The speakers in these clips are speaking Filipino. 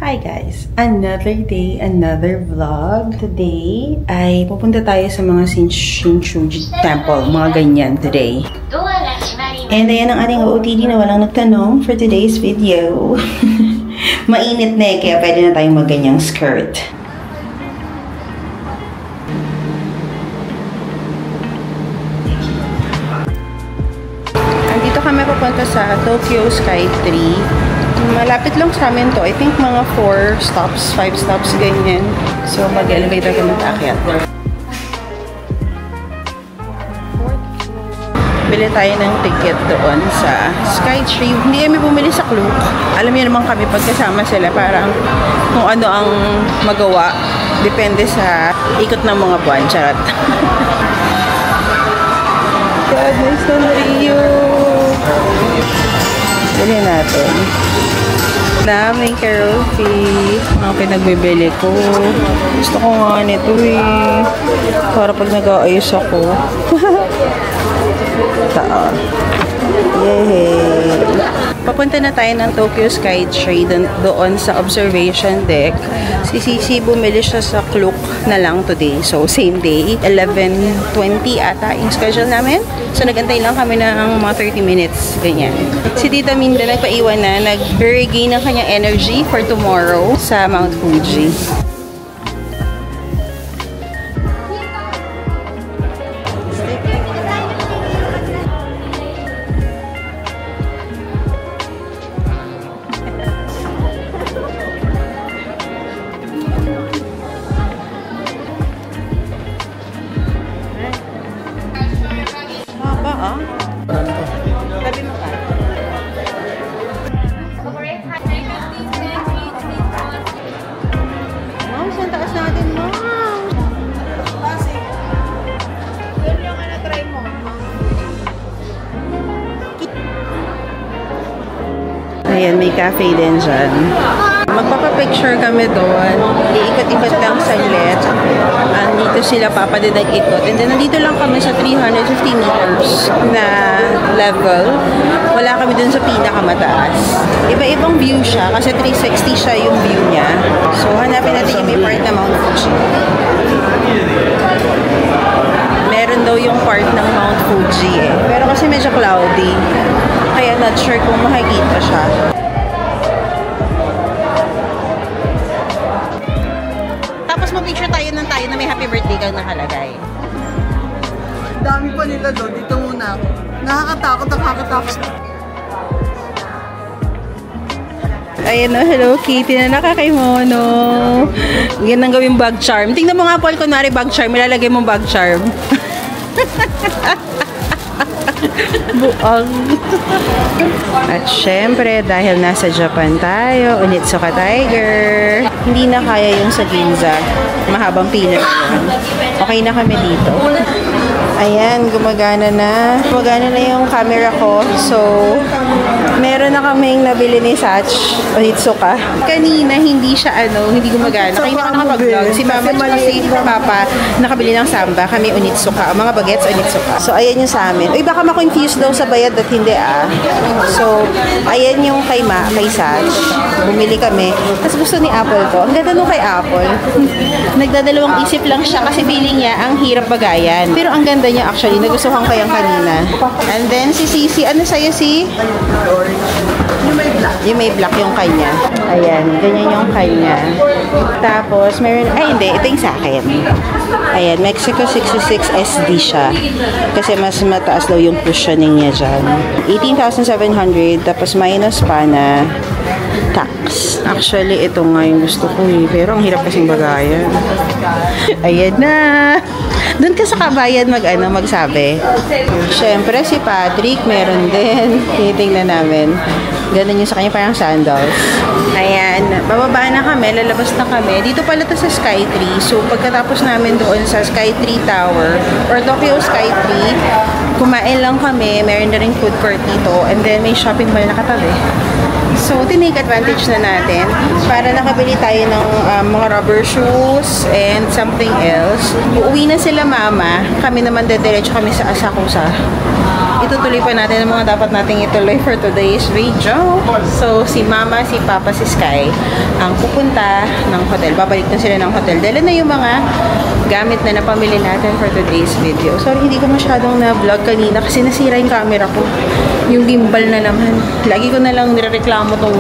Hi guys! Another day, another vlog. Today ay pupunta tayo sa mga Shinjuku Temple, mga ganyan today. And ayan ang ating OOTD na walang nagtanong for today's video. Mainit na eh, kaya pwede na tayong magganyang skirt. Andito kami papunta sa Tokyo Sky Tree. Malapit lang sa amin to. I think mga 4 stops, 5 stops, ganyan. So, mag-elevator kami akyat. Bili tayo ng ticket doon sa Skytree. Hindi kami bumili sa Klook. Alam niyo naman kami pagkasama sila, parang kung ano ang magawa. Depende sa ikot ng mga buwan. Charot. God, nice na Rio. Bili natin. Daming Carofi. Ang pinagbibili ko. Gusto ko nga nito eh. Para pag nag-aayos ako. Taan. Yay! Papunta na tayo ng Tokyo Skytree doon sa observation deck. Si Sisi bumili siya sa Klook na lang today. So, same day. 11:20 ata yung schedule namin. So, nagantay lang kami ng mga 30 minutes. Ganyan. Si Tita Minda nagpaiwan na. Nag-regain ng kanyang energy for tomorrow sa Mount Fuji. Tabi mo ka. Ma'am, saan taas natin, ma'am? Yun yung try mo. Ayan, may cafe din dyan. Magpapapicture kami doon. Iikot-ikot lang saglit. Dito sila papadid nag-ikot. And then, nandito lang kami sa 350 meters na level. Wala kami dun sa pinakamataas. Iba-ibang view siya kasi 360 siya yung view niya. So, hanapin natin yung may part na Mount Fuji. Meron daw yung part ng Mount Fuji eh. Pero kasi medyo cloudy. Kaya not sure kung makikita siya. Mag-picture tayo na may happy birthday kang nakalagay. Dami pa nila doon. Dito muna ako. Nakakatakot. Ayan o, Hello Kitty na nakakimono. Yan ang gawing bag charm. Tingnan mo nga, Paul, kunwari bag charm. Ilalagay mong bag charm. Buang. At syempre, dahil nasa Japan tayo, Onitsuka Tiger. Hindi na kaya yung sa Ginza. Mahabang pila. Okay na kami dito. Ayan, gumagana na. Gumagana na yung camera ko. So, meron na kaming nabili ni Sach, Onitsuka. Kanina, hindi siya hindi gumagana. Kaya na nakapag-vlog. Si Mama at si Papa nakabili ng Samba. Kami Onitsuka. Mga bagets, Onitsuka. So, ayan yung sa amin. Uy, baka ma-confuse daw sa bayad at hindi So, ayan yung kay Sach. Bumili kami. Tapos gusto ni Apple to. Ang ganda nung kay Apple. Nagdadalawang isip lang siya kasi feeling niya ang hirap bagayan. Pero ang ganda niya actually. Nagustuhan ko yung kanina. And then si Sisi, ano sa'yo si? Yung may black yung kanya. Ayan, ganyan yung kanya. Tapos, meron, hindi, ito yung sa akin. Ayan, Mexico 66 SD siya. Kasi mas mataas daw yung cushioning niya dyan. 18,700, tapos minus pa na tax. Actually, ito nga yung gusto ko eh. Pero ang hirap kasing bagayan. Ayan na! Doon ka sa kabayan magsabi. Siyempre, si Patrick, meron din. Tinitingnan namin. Ganun yung sa kanya, parang sandals. Ayan, bababa na kami, lalabas na kami. Dito pala to sa Skytree. So, pagkatapos namin doon sa Skytree Tower, or Tokyo Skytree, kumain lang kami. Meron na rin food court dito. And then, may shopping mall na katabi. So, tinake advantage na natin para nakabili tayo ng mga rubber shoes and something else. Uuwi na sila mama. Kami naman dediretso kami sa Asakusa. Itutuloy pa natin ang mga dapat nating ituloy for today's video. So, si mama, si papa, si Sky ang pupunta ng hotel. Babalik na sila ng hotel. Dala na yung mga gamit na napamili natin for today's video. Sorry, hindi ko masyadong na-vlog kanina kasi nasira yung camera ko. Yung gimbal na naman. Lagi ko na lang nirereklamo tong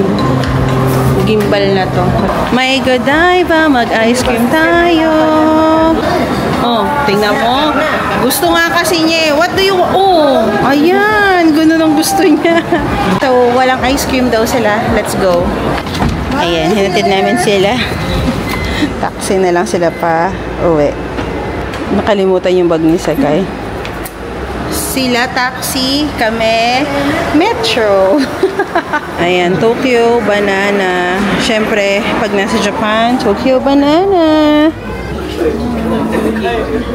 gimbal na to. May Godiva, mag-ice cream tayo. Oh, tingnan mo. Gusto nga kasi niya. What do you... Oh, ayan. Ganun ang gusto niya. So, walang ice cream daw sila. Let's go. Ayan, hinatid namin sila. Taxi na lang sila pa uwi. Nakalimutan yung bag ni Sakay. Sila taxi, kami metro. Ayan, Tokyo banana. Siyempre, pag nasa Japan, Tokyo banana.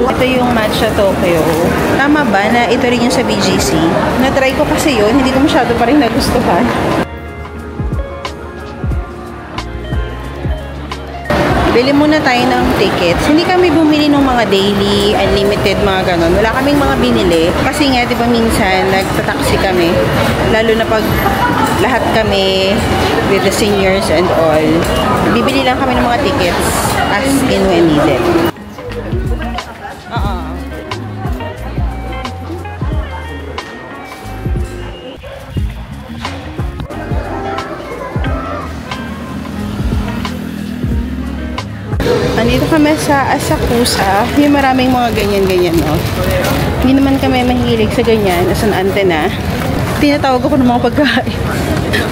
Ito yung matcha Tokyo. Tama ba na ito rin yung sa BGC? Na-try ko kasi yun, hindi ko masyado pa rin nagustuhan. Bili muna tayo ng tickets. Hindi kami bumili ng mga daily, unlimited, mga ganon. Wala kaming mga binili. Kasi nga, di ba minsan, nagtataksi kami. Lalo na pag lahat kami with the seniors and all. Bibili lang kami ng mga tickets as in when needed. Andito kami sa Asakusa. Yung maraming mga ganyan-ganyan, no? Hindi naman kami mahilig sa ganyan as an antena. Tinatawag ako ng mga pagkain.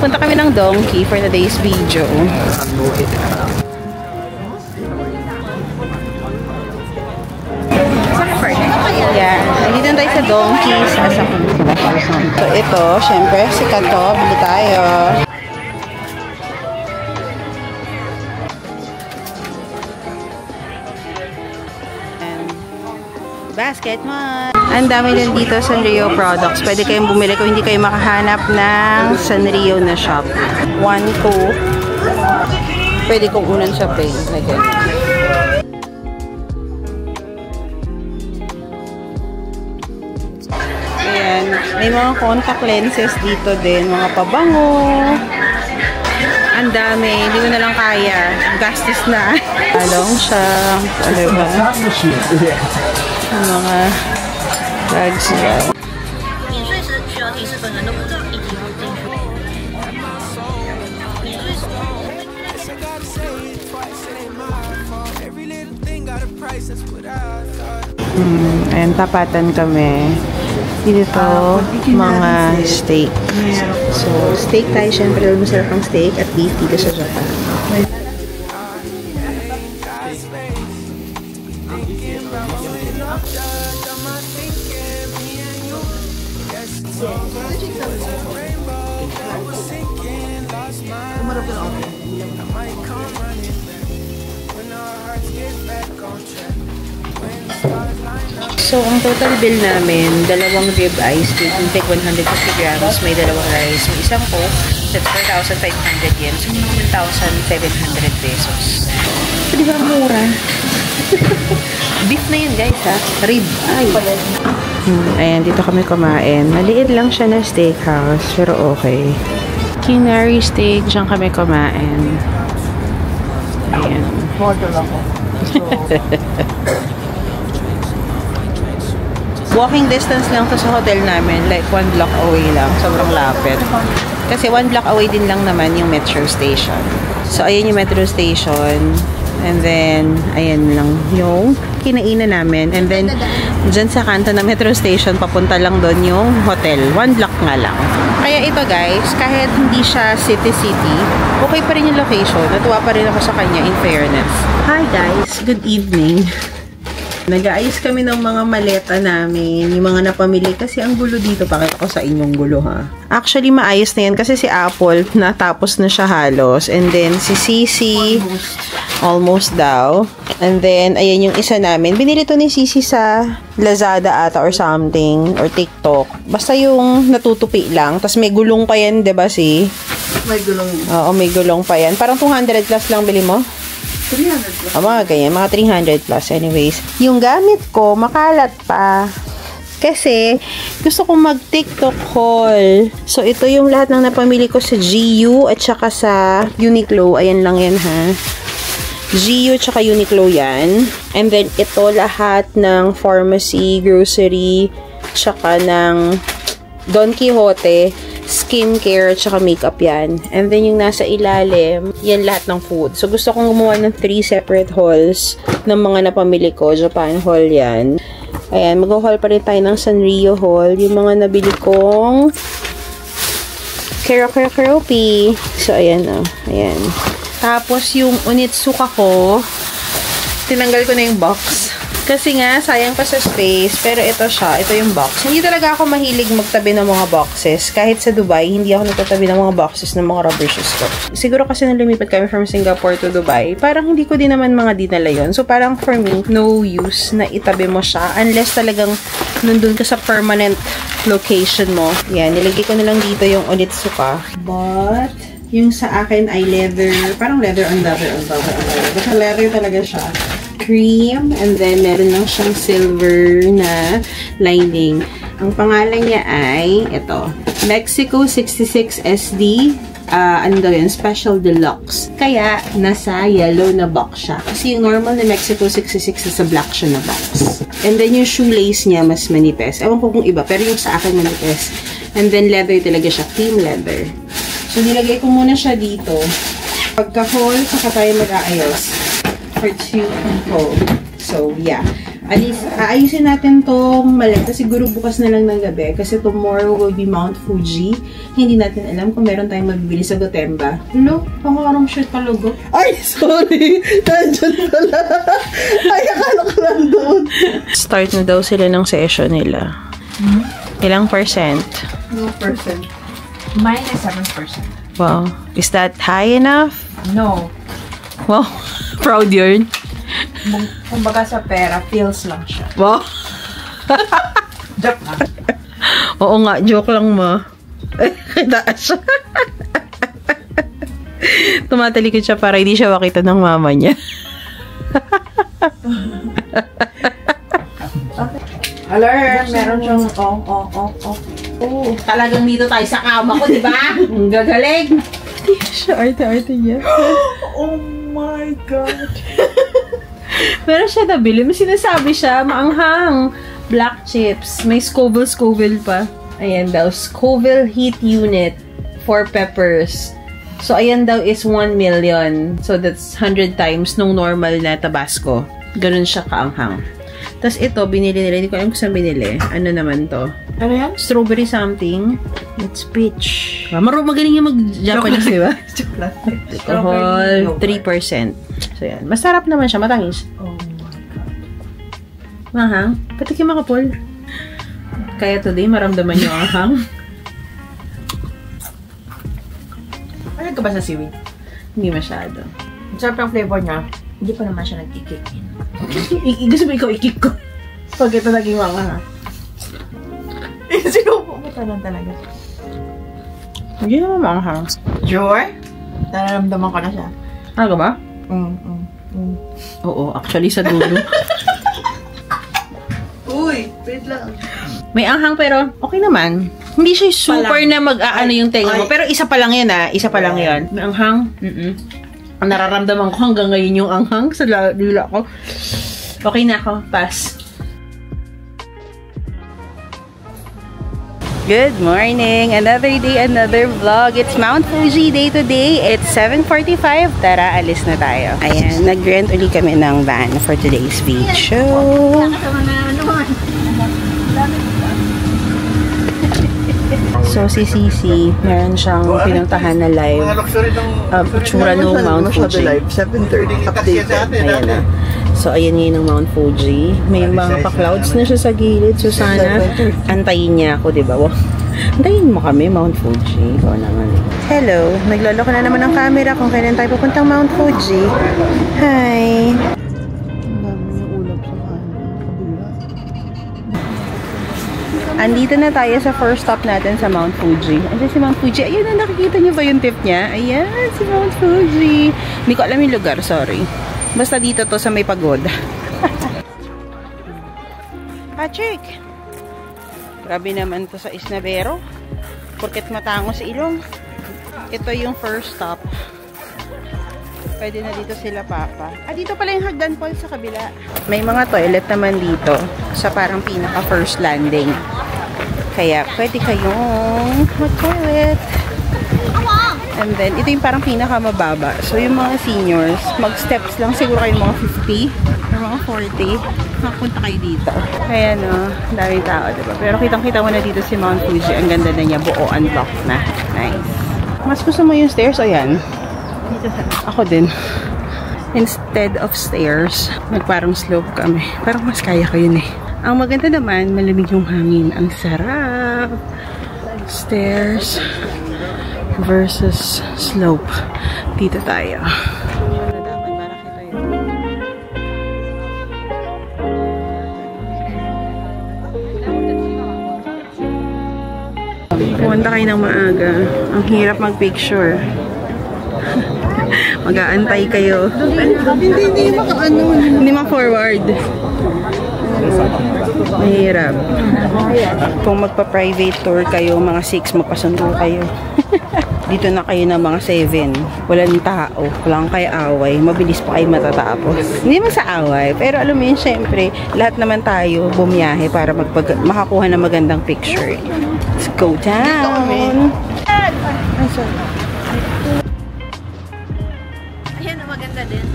Punta kami ng Donkey for today's video. Yeah, nandito tayo sa Donkey sa Asakusa. So ito, syempre, sikat to. Bili tayo. Basket Mart. Ang dami din dito Sanrio products. Pwede kayong bumili kung hindi kayo makahanap ng Sanrio na shop. 1, 2. Pwede kong unang shopping. Like it. Ayan. May mga contact lenses dito din. Mga pabango. Ang dami. Hindi mo na lang kaya. Gastos na. Along siya. Ano ba? Mga bags dyan. Ayan, tapatan kami. Dito mga steak. So, steak tayo. Siyempre, masarap ang steak at beef dito sa Japan. So, ang total bill namin, dalawang rib eyes, take 150 grams, may dalawang rice, may isang coke, that's 4,500 yen, so 1,700 pesos. Di ba mura? Beef na yun guys ha, rib eye. Ayan, dito kami kumain. Maliit lang siya na steakhouse, pero okay. Kinari steak, dyan kami kumain. Ayan. Walking distance lang to sa hotel namin, like 1 block away lang, sobrang lapit. Kasi 1 block away din lang naman yung metro station. So, ayan yung metro station. And then, ayan lang yung kinainan namin. And then, dyan sa kanto na metro station, papunta lang doon yung hotel. 1 block nga lang. Kaya ito guys, kahit hindi siya city-city, okay pa rin yung location. Natuwa pa rin ako sa kanya in fairness. Hi guys, good evening. Nag-aayos kami ng mga maleta namin, yung mga napamili kasi ang gulo dito. Pakita ko sa inyong gulo ha. Actually, maayos na yan kasi si Apple natapos na siya halos. And then si Sisi, almost daw. And then, ayan yung isa namin. Binili to ni Sisi sa Lazada ata or something, or TikTok. Basta yung natutupi lang. Tapos may gulong pa yan, diba si? May gulong. Oo, may gulong pa yan. Parang 200 plus lang bili mo? 300 plus. Mga ganyan. Mga 300 plus. Anyways, yung gamit ko, makalat pa. Kasi, gusto kong mag-TikTok haul. So, ito yung lahat ng napamili ko sa GU at saka sa Uniqlo. Ayan lang yan, ha. GU at saka Uniqlo yan. And then, ito lahat ng pharmacy, grocery, tsaka ng Don Quijote, skincare, tsaka makeup yan. And then, yung nasa ilalim, yan lahat ng food. So, gusto kong gumawa ng 3 separate hauls ng mga napamili ko. Japan haul yan. Ayan, mag-haul pa rin tayo ng Sanrio haul. Yung mga nabili kong Keropi. So, ayan o. Ayan. Tapos, yung Onitsuka ko, tinanggal ko na yung box. Kasi nga, sayang pa sa space. Pero ito siya. Ito yung box. Hindi talaga ako mahilig magtabi ng mga boxes. Kahit sa Dubai, hindi ako nagtatabi ng mga boxes ng mga rubber shoes ko. Siguro kasi nung lumipat kami from Singapore to Dubai, parang hindi ko din naman mga dinala yun. So, parang for me, no use na itabi mo siya. Unless talagang nandun ka sa permanent location mo. Yan, nilagay ko na lang dito yung Onitsuka. But, yung sa akin ay leather. Parang leather on leather. Basta leather talaga siya. Cream, and then meron lang siyang silver na lining. Ang pangalan niya ay ito, Mexico 66 SD, ano daw yun, Special Deluxe. Kaya, nasa yellow na box siya. Kasi yung normal na Mexico 66 nasa black siya na box. And then yung shoelace niya mas manipis. Ewan ko kung iba, pero yung sa akin manipis. And then leather talaga siya, cream leather. So, nilagay ko muna siya dito. Pagka-haul, saka tayo mag-aayos. For 2 people. So, yeah. Aayusin natin tong maleta. Siguro bukas na lang ng gabi. Kasi tomorrow will be Mount Fuji. Hindi natin alam kung meron tayong mabibili sa Gotemba. Hello? Pangarang shirt pa logo. Ay, sorry! Nandyan pala. Ay, akala ko nandun. Start na daw sila ng session nila. Ilang percent? No percent. Mine is 7%. Wow. Is that high enough? No. Wow. Proud yun. Kumbaga sa pera, feels lang siya. Wow. Joke lang. Oo nga, joke lang ma. Kitaas siya. Tumatalikod siya para hindi siya makita ng mama niya. Alert! Meron siyang Talagang dito tayo sa kama ko, di ba? Ang gagaling. Hindi siya arte-arte niya. Oh my God! Pero siya nabili. May sinasabi siya, maanghang. Black chips. May Scoville pa. Ayan daw. Scoville heat unit for peppers. So, ayan daw is 1 million. So, that's 100 times nung normal na Tabasco. Ganun siya kaanghang. Tapos ito, binili nila. Hindi ko alam kung saan binili. Ano naman to? Ano yan? Strawberry something. It's peach. Magaling yung mag-Japanese, di ba? Alcohol, 3%. So, yan. Masarap naman siya. Matangis. Oh my God. Mahang. Patikim ako, Paul. Kaya today, maramdaman yung ahang. Ano ka ba sa seaweed? Hindi masyado. Ang sarap ng flavor niya. Hindi pa naman siya nag-kick in. Gusto mo ikaw i-kick ko? Pag ito naging mga ha? Sinupo mo talaga. Hindi naman maanghang. Sure? Nararamdaman ko na siya. Ano ba? Oo, actually sa dulo. Uy, wait lang. May anghang pero okay naman. Hindi siya super na mag-aano yung tenga mo. Pero isa pa lang yan isa pa lang yan. May anghang. Ang nararamdaman ko hanggang ngayon yung anghang sa dila ko. Okay na ako. Pass. Good morning! Another day, another vlog. It's Mount Fuji day today. It's 7:45. Tara, alis na tayo. Ayan, nag-rent uli kami ng van for today's video. So, si Sisi, meron siyang pinuntahan na live. Itsura ng Mount Fuji. 7:30 update. Ayan na. So, ayan ngayon ng Mount Fuji. May mga pa-clouds na siya sa gilid. So, sana antayin niya ako, di ba? Antayin mo kami, Mount Fuji. Ikaw naman. Hello. Nagloloko na naman ang camera kung kailan tayo pupuntang Mount Fuji. Hi. Andito na tayo sa first stop natin sa Mount Fuji. Andiyan si Mount Fuji. Ayun na, nakikita niyo ba yung tip niya? Ayan, si Mount Fuji. Hindi ko alam yung lugar, sorry. Basta dito to sa may pagoda. Patrick! Grabe naman to sa Isnavero. Porket matango sa ilong. Ito yung first stop. Pwede na dito sila papa. Dito pala yung hagdan Paul sa kabila. May mga toilet naman dito sa parang pinaka first landing. Kaya pwede kayong mag-toilet. And then, ito yung parang pinaka mababa. So, yung mga seniors, mag-steps lang siguro kayo mga 50 or mga 40. Makapunta kayo dito. Kaya no, daming tao, diba? Pero kitang-kita mo na dito si Mount Fuji. Ang ganda na niya. Buo unlock na. Nice. Mas gusto mo yung stairs o yan? Ako din. Instead of stairs, nagparang slope kami. Parang mas kaya ko yun eh. Ang maganda naman, malamig yung hangin. Ang sarap. Stairs versus slope. Dito tayo. Pumunta kayo ng maaga. Ang hirap mag-picture. Mag-aantay kayo. Hindi ma-forward. Mahirap. Kung magpa-private tour kayo, mga 6, magpasundo kayo. Dito na kayo ng mga 7. Walang tao. Walang kayo away. Mabilis pa kayo matatapos. Hindi man sa away. Pero alam mo yun, syempre, lahat naman tayo bumiyahe para makakuha ng magandang picture. Let's go down. Ayan, maganda din.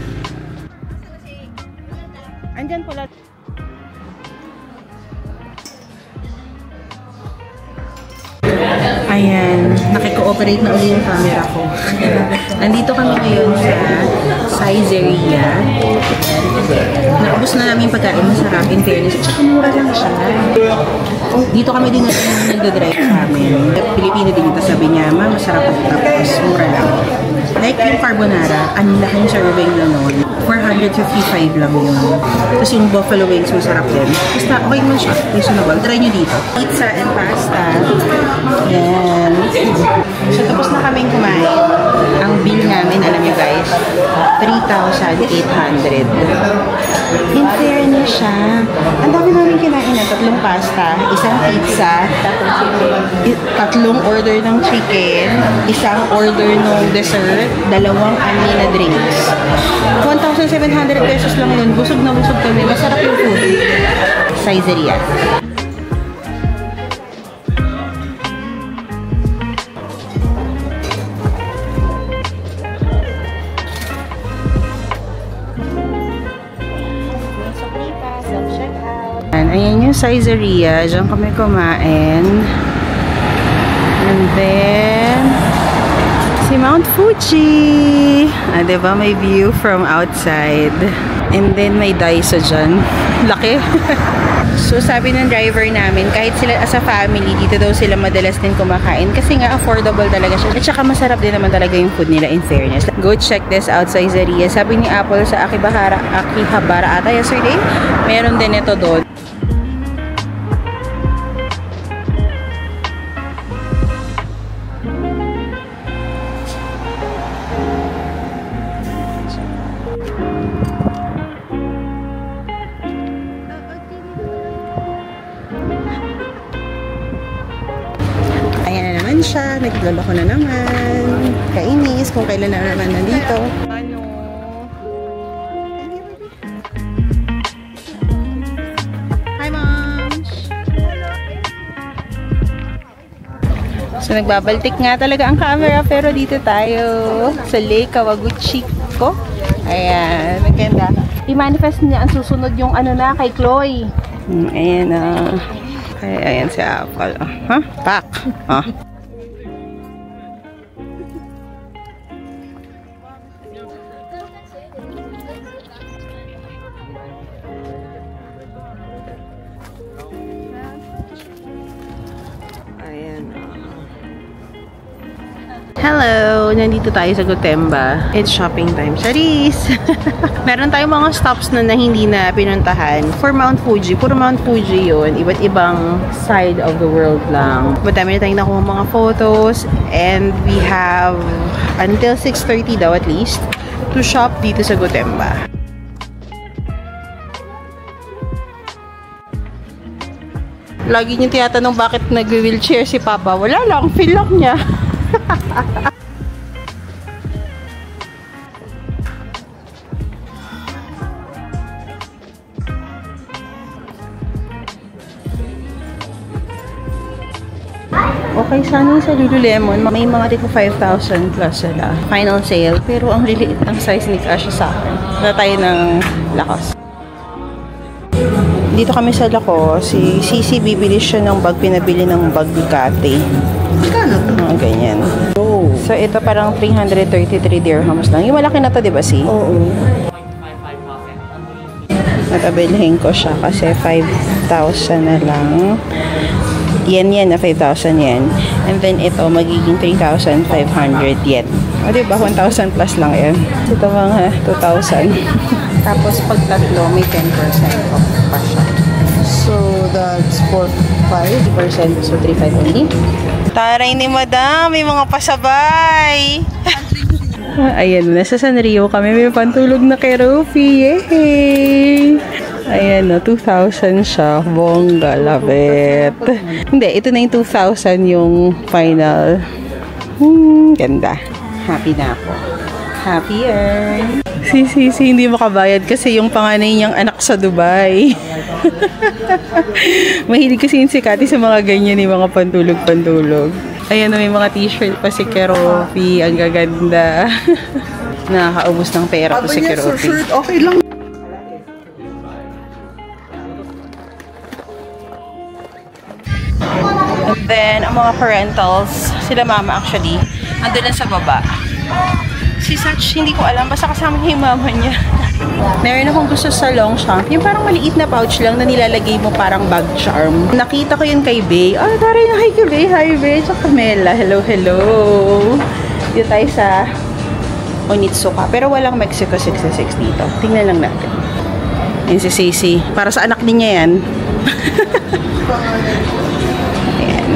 Andyan pala. Ayan, nakikooperate na ulit yung camera ko. Nandito kami ngayon sa Saizeriya. Naubos na namin pagkain, masarap, in fairness. Tsaka mura lang siya. Dito kami din nagdadrive sa amin. Pilipino din ito, sabi niya, ma, masarap ito. Tapos mura lang. Like yung carbonara, ang laking serving na nun. 455 lang yun. Tapos yung buffalo wings, masarap din. Basta okay naman siya, reasonable. Try nyo dito. Pizza and pasta. Yan. So tapos na kaming kumain. Ang bill namin, alam nyo guys, 3,800. In fairness siya. Ang dami namin kinain na 3 pasta, isang pizza, 3 order ng chicken, isang order ng dessert, 2 ani na drinks. 1,700 pesos lang yun. Busog na busog kami. Masarap yung food. Saizeriya. Ayan yung Saizeriya. Diyan kami kumain. And then, si Mount Fuji. Diba? May view from outside. And then, may Daiso dyan. Laki. So, sabi ng driver namin, kahit sila as a family, dito daw sila madalas din kumakain. Kasi nga, affordable talaga siya. At saka, masarap din naman talaga yung food nila, in fairness. Go check this out, Saizeriya. Sabi ni Apple sa Akihabara ata yesterday, meron din ito doon. Siya, nagloloko na naman. Kainis kung kailan na naman nandito. Ano? Hi, Moms! So, nagbabaltik nga talaga ang camera pero dito tayo sa Lake Kawaguchiko. Ayan, maganda. I-manifest niya ang susunod yung ano na kay Chloe. Ayan na. Ayan si Apple. Ha? Pak! Ha? Hello! nandito tayo sa Gotemba. It's shopping time. Charis! Meron tayong mga stops na hindi na pinuntahan. For Mount Fuji, puro Mount Fuji yun. Iba't ibang side of the world lang. Madami na tayong nakuha mga photos. And we have until 6:30 daw at least to shop dito sa Gotemba. Lagi niyo tinatanong bakit nag-wheelchair si Papa. Wala lang, feel lang niya. Okay, sana sa Lululemon, may mga tipo 5,000 plus sila. Final sale. Pero ang liliit ng size ni Kasha sa akin. Wala tayo ng lakas. Dito kami sa Laco, si Sisi bibili siya ng bag, pinabili ng bag Ducati. Magkano to? Ganyan. Oh. So, ito parang 333 dirhams lang. Yung malaki na to, di ba, si? Oo. Natabilhin ko siya kasi 5,000 na lang. Yan na 5,000 yen. And then ito, magiging 3,500 yen. O, diba? 1,000 plus lang yan. Ito mga 2,000. Tapos pag tatlo, may 10% off pa siya. So, that's 4-5%. So, 3,500 only. Taray ni Madam, may mga pasabay. Ayan, nasa Sanrio kami. May pantulog na kay Rufi. Yay! Ayan, no, 2,000 siya. Bongga, love it. Hindi, ito na yung 2,000 yung final. Ganda. Happy na ako. Happier. Si hindi makabayad kasi yung panganay niyang anak sa Dubai. Mahilig kasi yung si Kati sa mga ganyan, yung mga pantulog-pantulog. Ayan, may mga t-shirt pa si Keropi. Ang gaganda. Nakakaubos ng pera to si Keropi. Shirt, okay lang. And then, ang mga parentals, sila mama actually, ando lang sa baba. Si Satch, hindi ko alam. Basta kasama niya yung mama niya. Meron akong gusto sa Longchamp. Yung parang maliit na pouch lang na nilalagay mo parang bag charm. Nakita ko yun kay Bey. Oh, taray na kay Bey. Hi, Bey. Tsaka Mela. Hello, hello. Dito tayo sa Onitsuka. Pero walang Mexico 66 dito. Tingnan lang natin. Yan si Sisi. Para sa anak din niya yan. Ayan.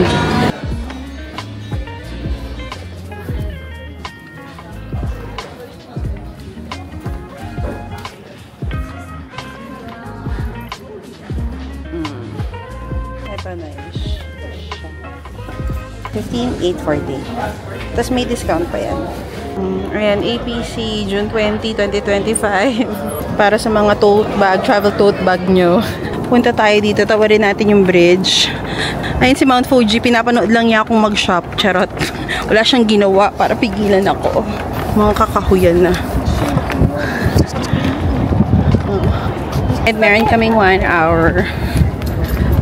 Ito na yun. 15,840. Tapos may discount pa yan. Ayan, APC, June 20, 2025. Para sa mga tote bag, travel tote bag nyo. Punta tayo dito, tawarin natin yung bridge. Ayun si Mount Fuji, pinapanood lang niya akong mag-shop. Charot. Wala siyang ginawa para pigilan ako. Mga kakahuyan na. And meron kaming 1 hour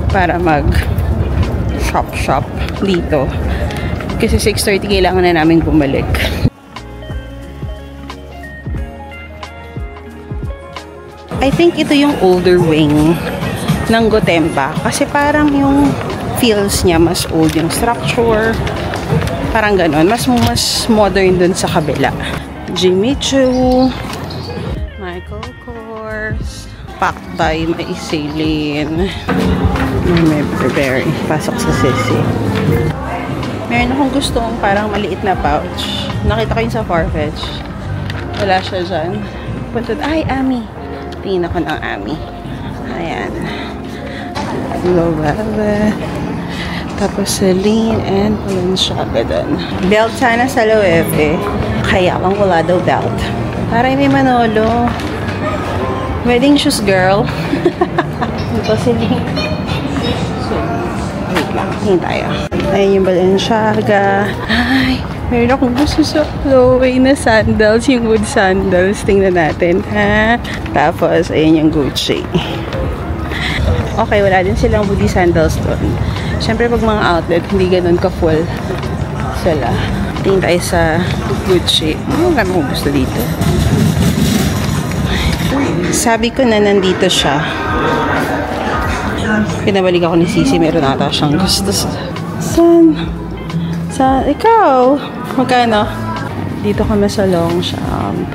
para mag-shop dito. Kasi 6:30 kailangan na namin bumalik. I think ito yung older wing ng Gotemba. Kasi parang yung feels niya mas old yung structure. Parang ganon. Mas modern dun sa kabila. Jimmy Choo. Michael Kors. Pactay, may Celine. May Burberry. Pasok sa Sisi. Meron akong gustong parang maliit na pouch. Nakita ko yun sa Farfetch. Wala siya dyan. Punta, ay, Ami. Tingin ako ng Ami. Ayan. Loewe. Tapos Celine and Balenciaga dun. Belt sana sa Loewe. Kaya lang wala daw belt. Parang may Manolo. Wedding shoes, girl. Ito Celine. So, wait lang. Tingin tayo. Ayan yung Balenciaga. Ay, meron akong gusto sa Chloe na sandals. Yung wood sandals. Tingnan natin, ha? Tapos, ayan yung Gucci. Okay, wala din silang woody sandals doon. Siyempre, pag mga outlet, hindi ganun ka-full sila. Tingin tayo sa Gucci. Ang ganda kong gusto dito. Sabi ko na nandito siya. Pinabalik ako ni Sisi. Meron ata siyang gusto. Saan? Ikaw? Magkano? Dito kami sa Longchamp.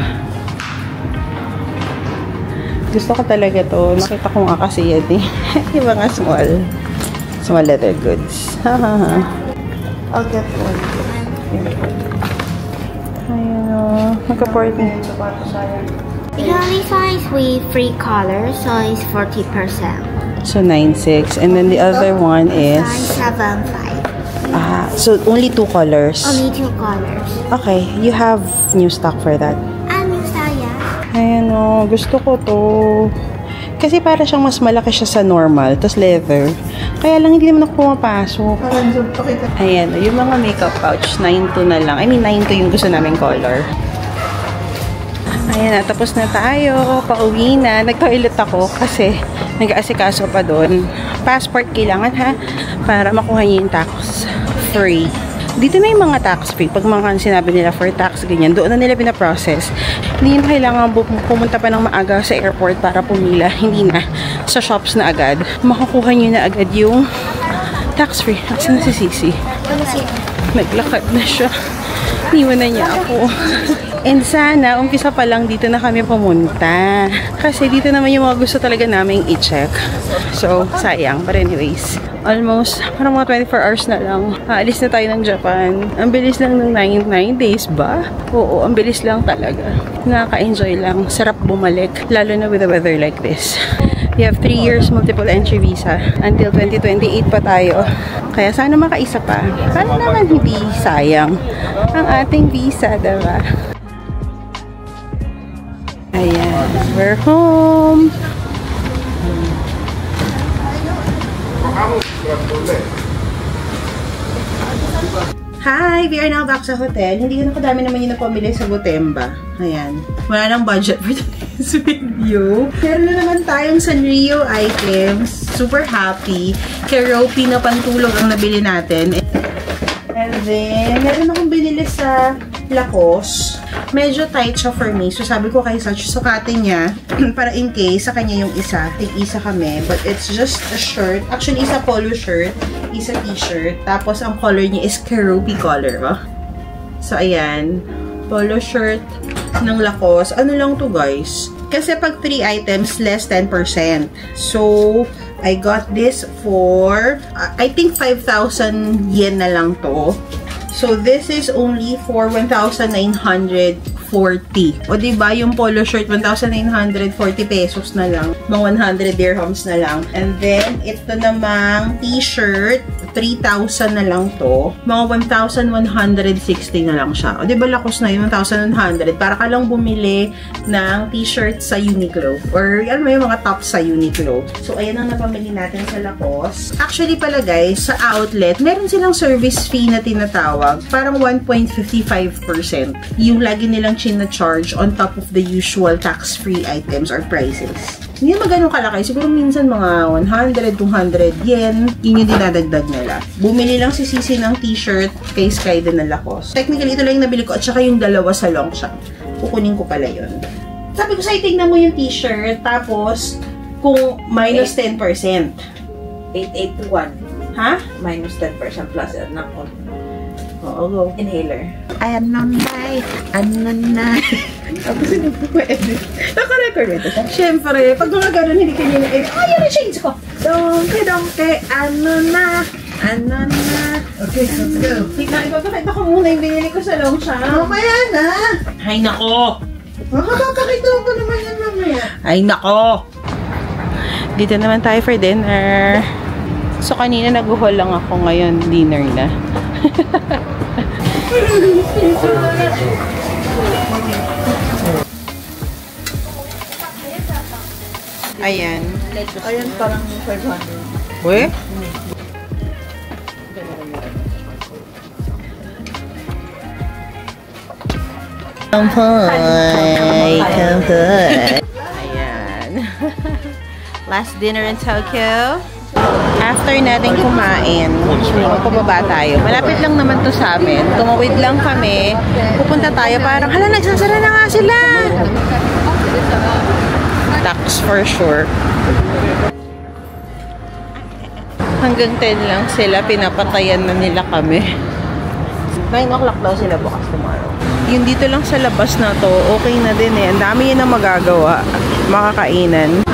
Gusto ko talaga to. Nakita ko nga kasi yan eh. Yung mga small leather goods. I'll get one. Ayan o. Magka-40. The only size with 3 colors, so it's 40%. So, 9.6. And then the other one is... Size 7.5. So only 2 colors. Only 2 colors. Okay, you have new stock for that. New style, yeah. Ayan o, gusto ko to. Kasi para siyang mas malaki siya sa normal, tas leather. Kaya lang hindi naman ako pumapasok. Ayan o, yung mga makeup pouch, 9.2 na lang. I mean, 9.2 yung gusto namin color. Ayan na, tapos na tayo. Pauwi na. Nag-toilet ako kasi nag-aasikaso pa doon. Passport kailangan ha, para makuha niyo yung tax free. Dito na yung mga tax free. Pag mga sinabi nila for tax, ganyan, doon na nila pinaprocess. Hindi na kailangan pumunta pa ng maaga sa airport para pumila. Hindi na. Sa shops na agad. Makukuha nyo na agad yung tax free. Saan si Sisi? Naglakad na siya. Iniwan na niya ako. And sana, umpisa pa lang dito na kami pumunta. Kasi dito naman yung mga gusto talaga naming i-check. So, sayang. But anyways, almost, parang mga 24 hours na lang. Aalis na tayo ng Japan. Ang bilis lang ng 9 days ba? Oo, ang bilis lang talaga. Nakaka-enjoy lang. Sarap bumalik. Lalo na with the weather like this. We have 3 years multiple entry visa. Until 2028 pa tayo. Kaya sana makaisa pa. Paano naman hindi sayang ang ating visa, diba? Ayan, we're home. Hi! We are now back sa hotel. Hindi ko na kadami naman yung napamili sa Gotemba. Ayan. Wala nang budget for today's video. Meron na naman tayong Sanrio items. Super happy. Keroppi na pantulog ang nabili natin. And then, meron akong binili sa Lacoste. Medyo tight siya for me. So, sabi ko kay Sach, sukatin niya para in case sa kanya yung isa. Tig-isa kami. But it's just a shirt. Actually, isa polo shirt. Isa t-shirt. Tapos, ang color niya is Keroppi color. Oh. So, ayan. Polo shirt ng Lacoste. Ano lang to guys? Kasi pag 3 items, less 10%. So, I got this for, I think 5,000 yen na lang to. So, this is only for 1,940. O, diba? Yung polo shirt, 1,940 pesos na lang. Mga 100 dirhams na lang. And then, ito namang t-shirt, 3,000 na lang to. Mga 1,160 na lang siya. O, diba lakos na yun? 1,100. Para ka lang bumili ng t-shirt sa Uniqlo. Or, ano yung mga tops sa Uniqlo. So, ayan ang napamili natin sa Lacoste. Actually pala guys, sa outlet, meron silang service fee na tinatawag. Parang 1.55%. Yung lagi nilang china-charge on top of the usual tax-free items or prices. Hindi naman ganun kalaki. Siguro minsan mga 100, 200 yen. Yun yung dinadagdag nila. Bumili lang si Sisi ng t-shirt kay Sky din na Lacoste. Technically, ito lang yung nabili ko at saka yung dalawa sa Longchamp. Kukunin ko pala yun. Sabi ko sa'yo, tignan mo yung t-shirt. Tapos, kung minus 10%. 8821. Ha? Minus 10% plus nako. Oo, go. Inhaler. Anonay. Tapos hindi ko ma-edit. Naka-record ito. Siyempre, pag mga gano'n hindi kayo na-edit, yan ang shades ko! Dongke, ano na. Okay, let's go. Tignan, ipapakita ko muna yung binili ko sa Longchamp. Mamaya na! Ay, nako! Makakapakita mo naman yan mamaya. Ay, nako! Dito naman tayo for dinner. So, kanina nag-haul lang ako, ngayon dinner na. Ayan. Ayan, parang 500. Uy? Kampoy! Ayan. Last dinner in Tokyo. After natin kumain, pababa tayo. Malapit lang naman to sa amin. Tumawid lang kami. Pupunta tayo parang, hala, nagsasara na nga sila. Tax for sure. Hanggang 10 lang sila. Pinapatayan na nila kami. 9 o'clock daw sila bukas tomorrow. Yung dito lang sa labas na to, okay na din eh. Ang dami yun na magagawa. Makakainan.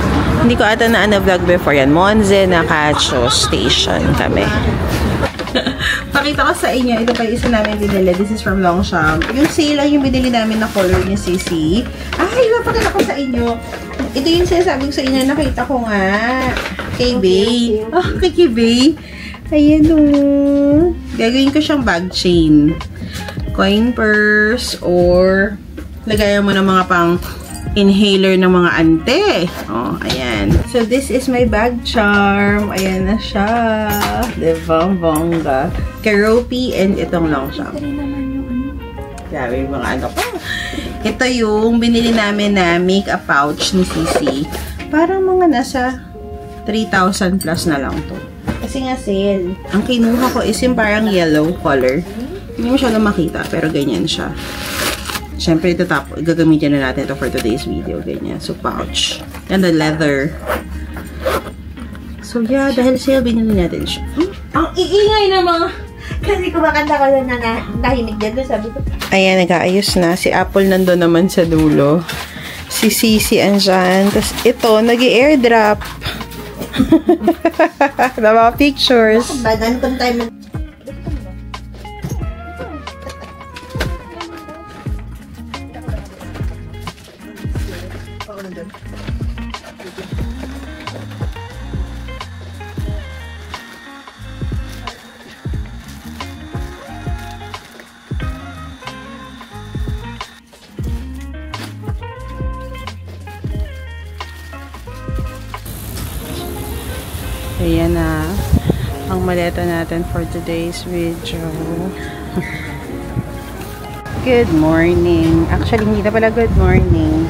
Hindi ko ata na-vlog before yan. Monze na Cacho Station kami. Pakita ko sa inyo. Ito pa yung isa namin binili. This is from Longchamp. Yung sale lang yung binili namin na color niya, Sisi. Ay, napakita ko sa inyo. Ito yung sinasabi ko sa inyo. Nakita ko nga. Kay Bay. Oh, kay Bay. Ayan o. Gagawin ko siyang bag chain. Coin purse or lagayan mo ng mga pang inhaler ng mga ante. Oh, ayan. So, this is my bag charm. Ayan na siya. Diba? Bongga. Keroppi and itong Longchamp. Grabe yung mga ano pa. Ito yung binili namin na makeup pouch ni Sisi. Parang mga nasa 3,000 plus na lang to. Kasi nga sale. Ang kinuha ko is yung parang yellow color. Hindi mo siya makita, pero ganyan siya. Siyempre, ito gagamitin na natin ito for today's video. Ganyan. So, pouch. And the leather. So, yeah. Dahil sale, binili natin siya. Ang iingay na mga... Kasi kumakanta ko na nahimik dyan. Sabi ko... Ayan, nag-aayos na. Si Apple nandun naman sa dulo. Si Sisi andyan. Tapos, ito, nag-i-airdrop. Na mga pictures. Bagan kung tayo mag... Ayan na ang maleta natin for today's video. Good morning. Actually, hindi na pala good morning.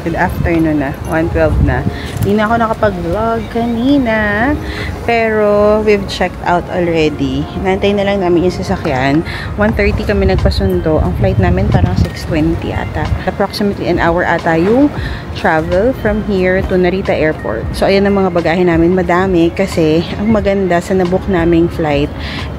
Good afternoon na. 1:12 na. Hindi na ako nakapag-vlog kanina. Pero, we've checked out already. Nantay na lang namin yung sasakyan. 1:30 kami nagpasundo. Ang flight namin parang 6:20 ata. Approximately an hour ata yung travel from here to Narita Airport. So, ayan ang mga bagahe namin. Madami kasi ang maganda sa nabook naming flight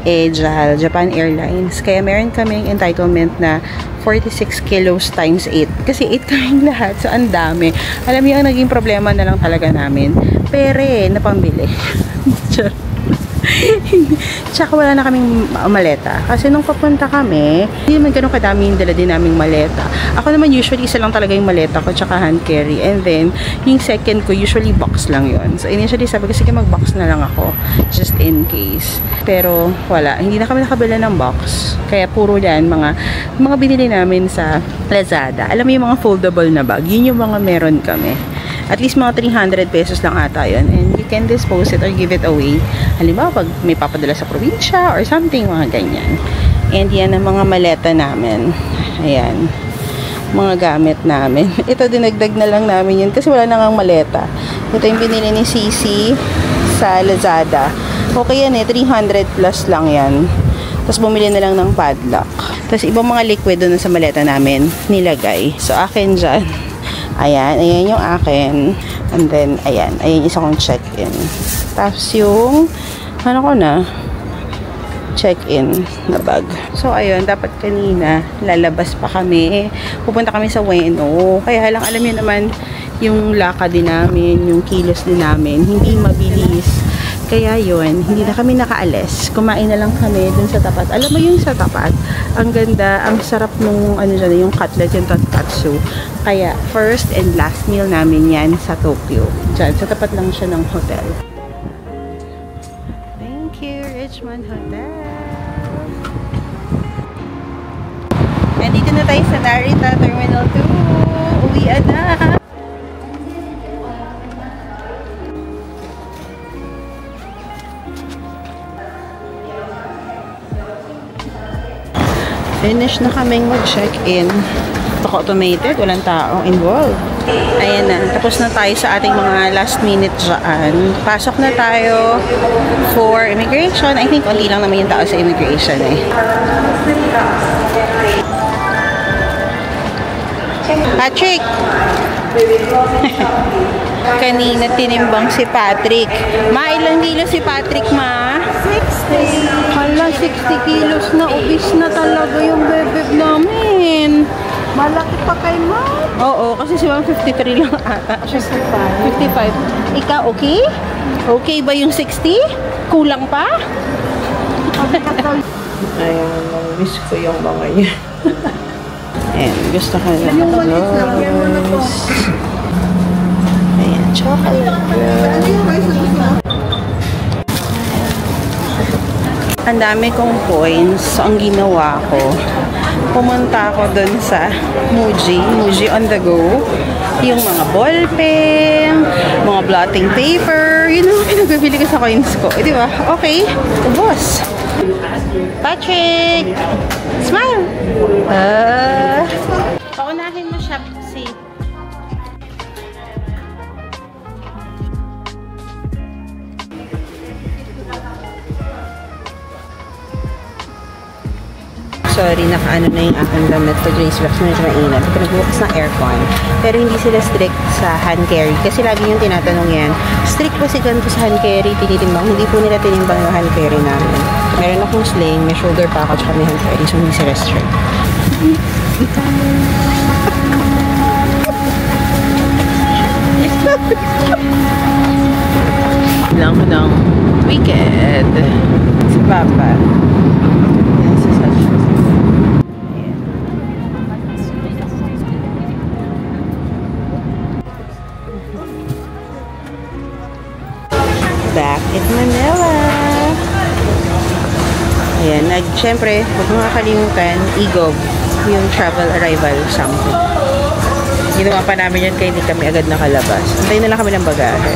JAL, Japan Airlines. Kaya meron kaming entitlement na 46 kilos times 8. Kasi 8 kaming lahat. So, ang dami. Alam niyo, ang naging problema na lang talaga namin. Pere na pambili. Tsaka wala na kaming maleta. Kasi nung papunta kami, hindi naman ganun kadami yung dala din naming maleta. Ako naman usually isa lang talaga yung maleta ko, tsaka hand carry. And then, yung second ko, usually box lang yon. So initially sabi ko, sige mag-box na lang ako. Just in case. Pero wala. Hindi na kami nakabila ng box. Kaya puro yan, mga binili namin sa Lazada. Alam mo yung mga foldable na bag. Yun yung mga meron kami. At least mga 300 pesos lang ata yun. And you can dispose it or give it away. Halimbawa, pag may papadala sa probinsya or something, mga ganyan. And yan ang mga maleta namin. Ayan. Mga gamit namin. Ito, dinagdag na lang namin yun kasi wala na ngang maleta. Ito yung binili ni Sisi sa Lazada. Okay yan eh, 300 plus lang yan. Tapos bumili na lang ng padlock. Tapos ibang mga liquid doon sa maleta namin nilagay. So, akin dyan. Ayan, ayan yung akin. And then, ayan isa kong check-in. Tapos yung, ano ko na, check-in na bag. So, ayun, dapat kanina, lalabas pa kami. Pupunta kami sa Ueno. Kaya lang, alam niyo naman, yung lakad din namin, yung kilos din namin, hindi mabilis. Kaya yun, hindi na kami nakaalis. Kumain na lang kami dun sa tapat. Alam mo yung sa tapat, ang ganda, ang sarap nung ano dyan, yung cutlet, yung tonkatsu. Kaya first and last meal namin yan sa Tokyo. Dyan, sa tapat lang siya ng hotel. Thank you, Richmond Hotel. Nandito na tayo sa Narita Terminal 2. Uwian na. Finish na kaming mag-check-in. Automated, walang taong involved. Ayan na, tapos na tayo sa ating mga last minute dyan. Pasok na tayo for immigration. I think only lang naman yung tao sa immigration eh. Patrick! Kanina tinimbang si Patrick. Ma, ilang kilo si Patrick, ma? 60. Hala, 60 kilos na. Obese na talaga yung bebeb namin. Malaki pa kay Ma. Oo, kasi si Ma'am 53 lang ata. 55. Ikaw, okay? Okay ba yung 60? Kulang pa? Ayan, miss ko yung mga yan. Ayan, gusto ko na. Yung walis lang. Yan mo na po. Ayan, chocolate. Ano yung rice na gusto mo? Ang dami kong points. So, ang ginawa ko, pumunta ako dun sa Muji on the go. Yung mga ballpen, mga blotting paper, yun ang pinagbibili ko sa coins ko. Eh, di ba? Okay, ubos. Patrick! Smile! Paunahin mo siya, si... Sorry, nakaano na yung aking damit to Grace Wax. Medyo mainit. Pinagbukas ng aircon. Pero hindi sila strict sa hand carry. Kasi lagi yung tinatanong yan. Strict po si ganito sa hand carry, tinitimbang. Hindi po nila tinimbang yung hand carry namin. Meron akong sling, may shoulder package kami hand carry. So, hindi sila strict. Lang mo ng weekend. Si Papa. Back in Manila. Ayan, syempre, huwag mo kakalimutan, e-gov, yung travel arrival something. Ginawa pa namin yun kaya hindi kami agad nakalabas. Antayin na lang kami ng bagahe.